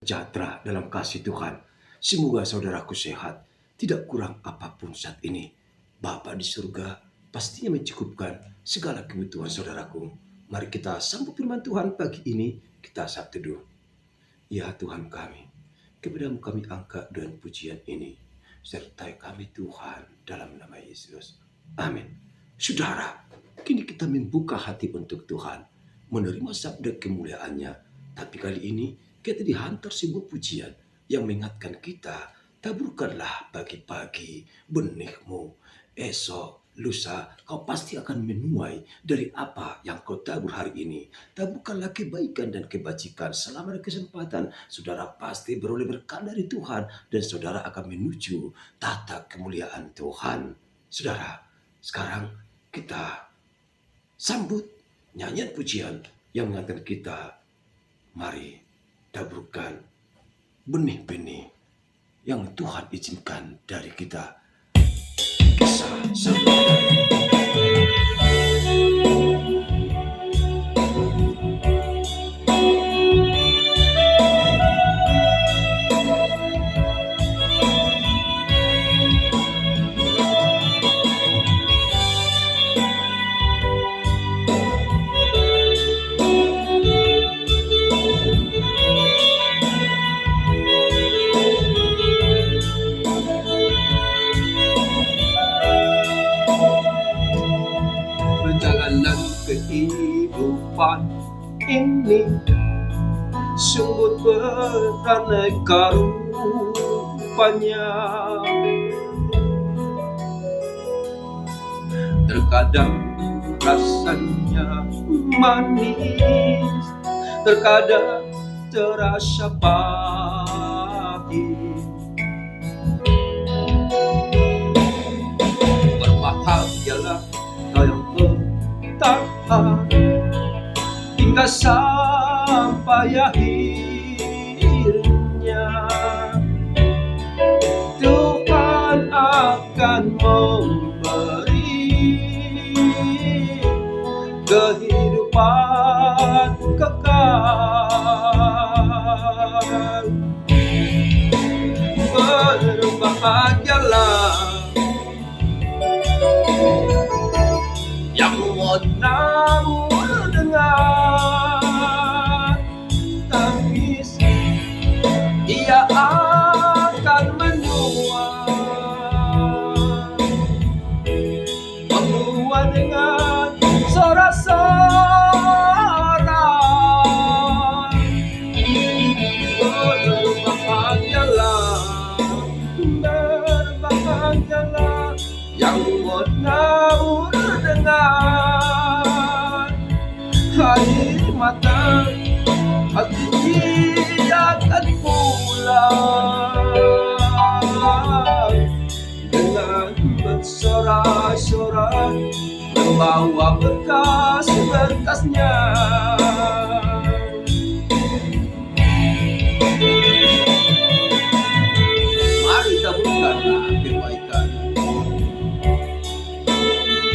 Sejahtera dalam kasih Tuhan. Semoga saudaraku sehat, tidak kurang apapun saat ini. Bapa di surga pastinya mencukupkan segala kebutuhan saudaraku. Mari kita sambut firman Tuhan pagi ini, kita sab teduh. Ya Tuhan kami, kepadamu kami angkat dan pujian ini. Sertai kami Tuhan dalam nama Yesus. Amin. Saudara, kini kita membuka hati untuk Tuhan, menerima sabda kemuliaannya. Tapi kali ini kita dihantar sebuah pujian yang mengingatkan kita, taburkanlah pagi-pagi benihmu, esok, lusa kau pasti akan menuai dari apa yang kau tabur hari ini. Taburkanlah kebaikan dan kebajikan selama ada kesempatan. Saudara pasti beroleh berkat dari Tuhan dan saudara akan menuju tata kemuliaan Tuhan. Saudara, sekarang kita sambut nyanyian pujian yang mengingatkan kita, mari taburkan benih-benih yang Tuhan izinkan dari kita. Kisah saudara. Perjalanan kehidupan ini sungguh beraneka rupanya. Terkadang rasanya manis, terkadang terasa pahit. Berbahagialah kau yang bertahan hingga sampai akhirnya. Tuhan akan memberi kehidupan kekal. Berbahagialah yang menang dengan tangis, ia akan menua dengan sorak-sorai. Berbahagialah yang menang dengan air mata, hati akan pulang dengan bersorak-sorai, membawa berkas-berkasnya. Mari taburkanlah kebaikan,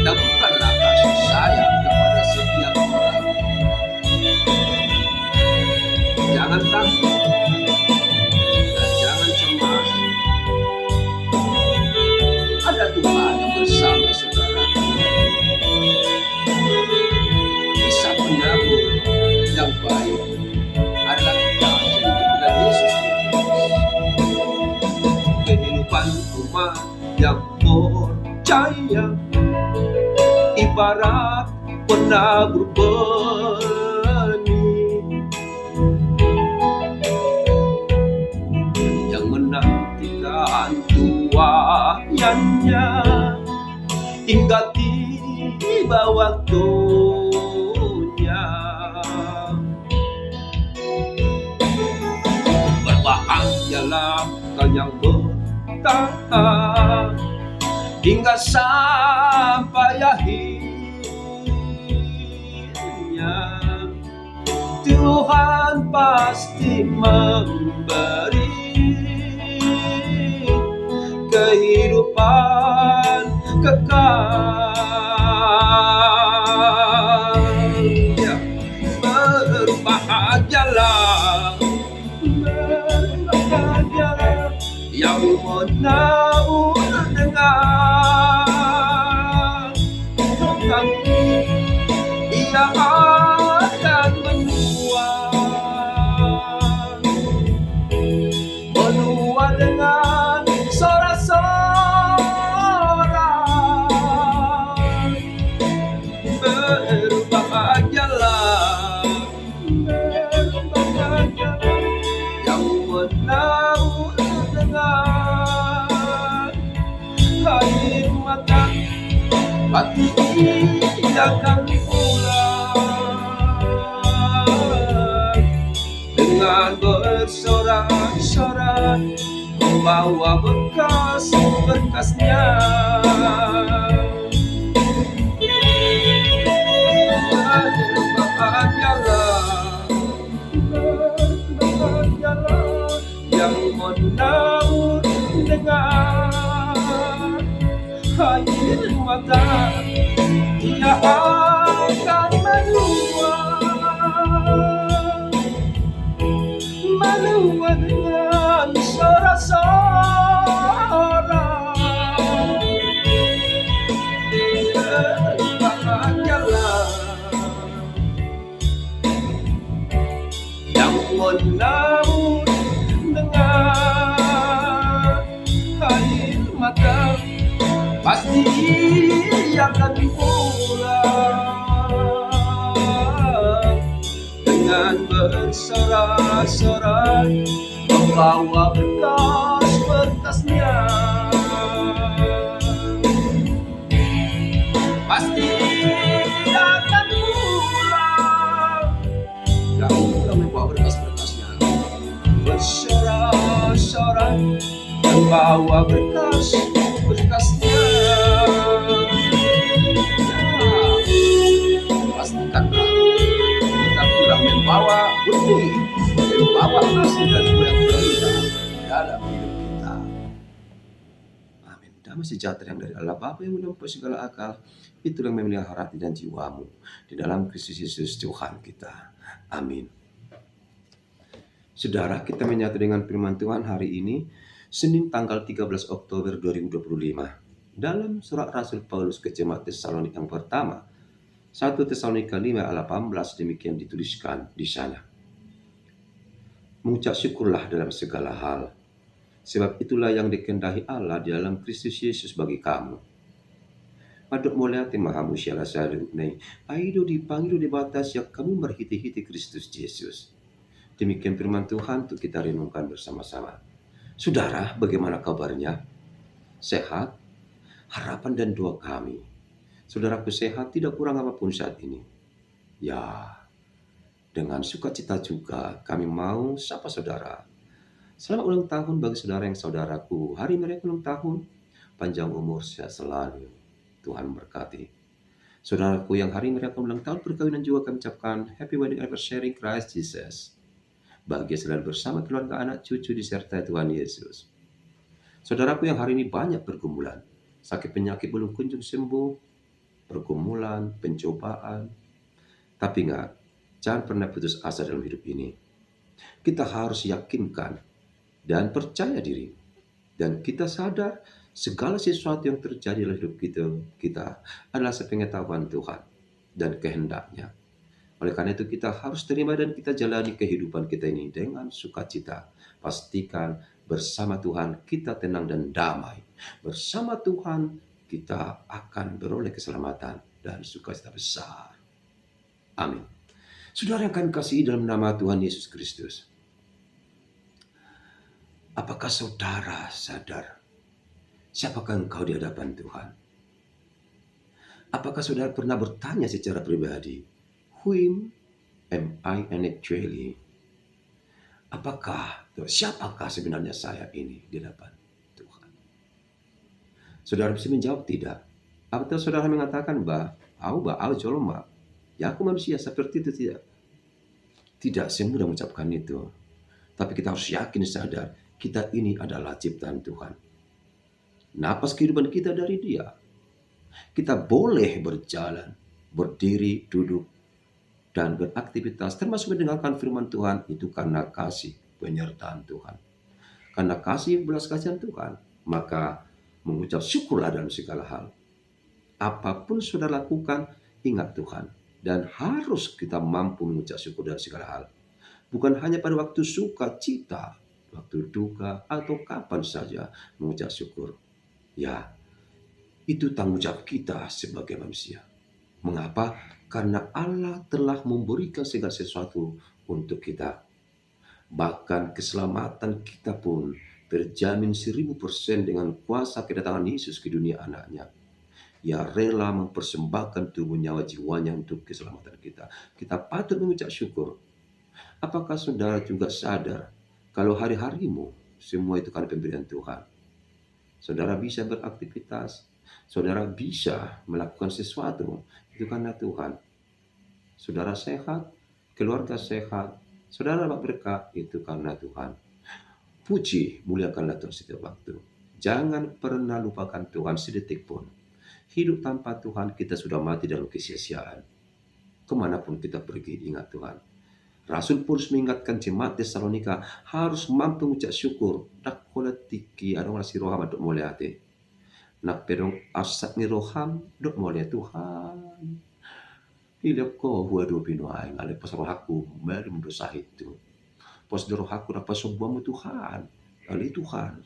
taburkanlah kasih sayang kepada setiap orang. Jangan takut dan jangan cemas. Ada Tuhan yang bersama saudara. Kisah penabur yang baik adalah kisah yang dengan Yesus Kristus. Kehidupan umat yang percaya ibarat penabur benih yang menantikan tuaiannya hingga tiba waktunya. Berbahagialah kau yang bertahan hingga sampai akhirnya. Tuhan pasti memberi kehidupan kekal. Ya, berbahagialah berbahagialah yang mau dengar Tuhan, Ia akan menua dengan sorak-sorai. Berbahagialah, berbahagialah yang mau dengar. Air mata hati akan pulang dengan bersorak-sorak membawa berkas-berkasnya. Berbahagialah, berbahagialah yang mau dengar. Air mata Ia akan menua dengan sorak-sorai. Berbahagialah yang mau dengar. Air mata pasti akan pulang dengan bersorak-sorak membawa berkas-berkasnya. Pasti akan pulang dan pulang membawa berkas-berkasnya. Bersorak-sorak membawa berkas-berkasnya. Pastikanlah kita pulang membawa bukti, membawa hasil dan yang terindah dalam hidup kita. Amin. Damai sejahtera yang dari Allah Bapa yang melampaui segala akal, itulah yang memelihara hati dan jiwamu di dalam Kristus Yesus Tuhan kita. Amin. Saudara, kita menyatu dengan firman Tuhan hari ini, Senin tanggal 13 Oktober 2025. Dalam surat Rasul Paulus ke jemaat Tesalonika yang pertama, 1 Tesalonika 5 ayat 18, demikian dituliskan di sana. Mengucap syukurlah dalam segala hal, sebab itulah yang dikehendaki Allah di dalam Kristus Yesus bagi kamu. Padok mulia maha musiala sadu nei, aido dipanggil di batas yang kamu berhiti-hiti Kristus Yesus. Demikian firman Tuhan untuk kita renungkan bersama-sama. Saudara, bagaimana kabarnya? Sehat? Harapan dan doa kami, saudaraku sehat, tidak kurang apapun saat ini. Ya, dengan sukacita juga kami mau sapa saudara. Selamat ulang tahun bagi saudara yang saudaraku. Hari mereka ulang tahun, panjang umur, sehat selalu. Tuhan berkati. Saudaraku yang hari mereka ulang tahun perkawinan juga kami ucapkan Happy Wedding Anniversary Christ Jesus. Bahagia selalu bersama keluarga, anak, cucu disertai Tuhan Yesus. Saudaraku yang hari ini banyak pergumulan, sakit penyakit belum kunjung sembuh, pergumulan, pencobaan. Tapi ingat, jangan pernah putus asa dalam hidup ini. Kita harus yakinkan dan percaya diri. Dan kita sadar segala sesuatu yang terjadi dalam hidup kita adalah sepengetahuan Tuhan dan kehendaknya. Oleh karena itu kita harus terima dan kita jalani kehidupan kita ini dengan sukacita. Pastikan bersama Tuhan kita tenang dan damai. Bersama Tuhan kita akan beroleh keselamatan dan sukacita besar. Amin. Saudara yang kami kasihi dalam nama Tuhan Yesus Kristus, apakah saudara sadar siapakah engkau di hadapan Tuhan? Apakah saudara pernah bertanya secara pribadi, who am I actually? Siapakah sebenarnya saya ini di hadapan Tuhan? Saudara bisa menjawab tidak. Atau saudara mengatakan, ya aku manusia seperti itu, tidak. Tidak semudah mengucapkan itu. Tapi kita harus yakin sadar, kita ini adalah ciptaan Tuhan. Napas kehidupan kita dari Dia. Kita boleh berjalan, berdiri, duduk, dan beraktivitas, termasuk mendengarkan firman Tuhan, itu karena kasih penyertaan Tuhan. Karena kasih belas kasihan Tuhan, maka mengucap syukurlah dalam segala hal. Apapun saudara lakukan, ingat Tuhan. Dan harus kita mampu mengucap syukur dalam segala hal. Bukan hanya pada waktu sukacita, waktu duka, atau kapan saja mengucap syukur. Ya, itu tanggung jawab kita sebagai manusia. Mengapa? Karena Allah telah memberikan segala sesuatu untuk kita. Bahkan keselamatan kita pun terjamin 1000% dengan kuasa kedatangan Yesus ke dunia anaknya. Ia rela mempersembahkan tubuh nyawa jiwanya untuk keselamatan kita. Kita patut mengucap syukur. Apakah saudara juga sadar kalau hari-harimu semua itu karena pemberian Tuhan? Saudara bisa beraktivitas, saudara bisa melakukan sesuatu, itu karena Tuhan. Saudara sehat, keluarga sehat, saudara dapat berkat, itu karena Tuhan. Puji, muliakanlah Tuhan setiap waktu. Jangan pernah lupakan Tuhan sedetik pun. Hidup tanpa Tuhan kita sudah mati dalam kesia-siaan. Kemanapun kita pergi, ingat Tuhan. Rasul Paulus mengingatkan jemaat Tesalonika harus mampu mengucap syukur. Dak kolatiki adong si roham dok moleate. Nak pedong asat ni roham dok mole Tuhan. Hilap ko hua do pinoai ngale pas rohaku mari mendosa itu. Pas rohaku dapat sebuahmu Tuhan. Ali Tuhan.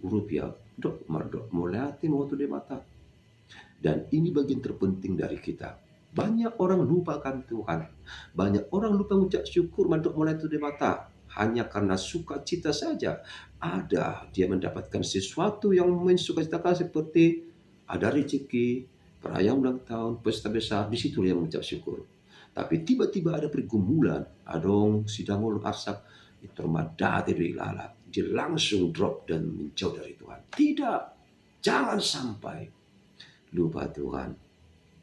Urupia dok mardok moleate mau tu de mata. Dan ini bagian terpenting dari kita. Banyak orang lupakan Tuhan. Banyak orang lupa mengucap syukur untuk mulai itu di mata. Hanya karena sukacita saja. Ada dia mendapatkan sesuatu yang mensukacitakan seperti ada rezeki, perayaan ulang tahun, pesta besar. Di situ dia mengucap syukur. Tapi tiba-tiba ada pergumulan. Adong sidang ulun arsak. Itu madati dari lalat. Dia langsung drop dan menjauh dari Tuhan. Tidak. Jangan sampai lupa Tuhan.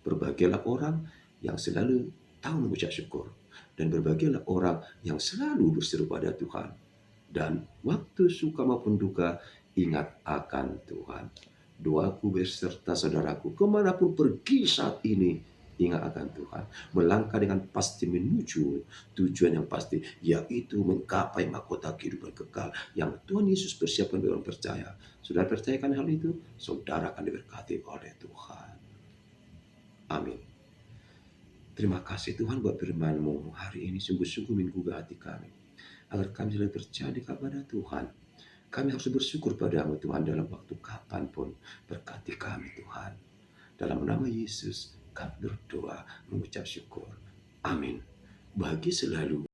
Berbahagialah orang yang selalu tahu mengucap syukur. Dan berbahagialah orang yang selalu berseru pada Tuhan. Dan waktu suka maupun duka, ingat akan Tuhan. Doaku beserta saudaraku, kemanapun pergi saat ini, ingat akan Tuhan. Melangkah dengan pasti menuju tujuan yang pasti, yaitu menggapai mahkota kehidupan kekal yang Tuhan Yesus persiapkan bagi orang percaya. Saudara percayakan hal itu, saudara akan diberkati oleh Tuhan. Amin. Terima kasih Tuhan buat firman-Mu hari ini, sungguh-sungguh menggugah hati kami. Agar kami selalu percaya kepada Tuhan. Kami harus bersyukur padamu Tuhan dalam waktu kapanpun. Berkati kami Tuhan. Dalam nama Yesus kami berdoa mengucap syukur. Amin. Bagi selalu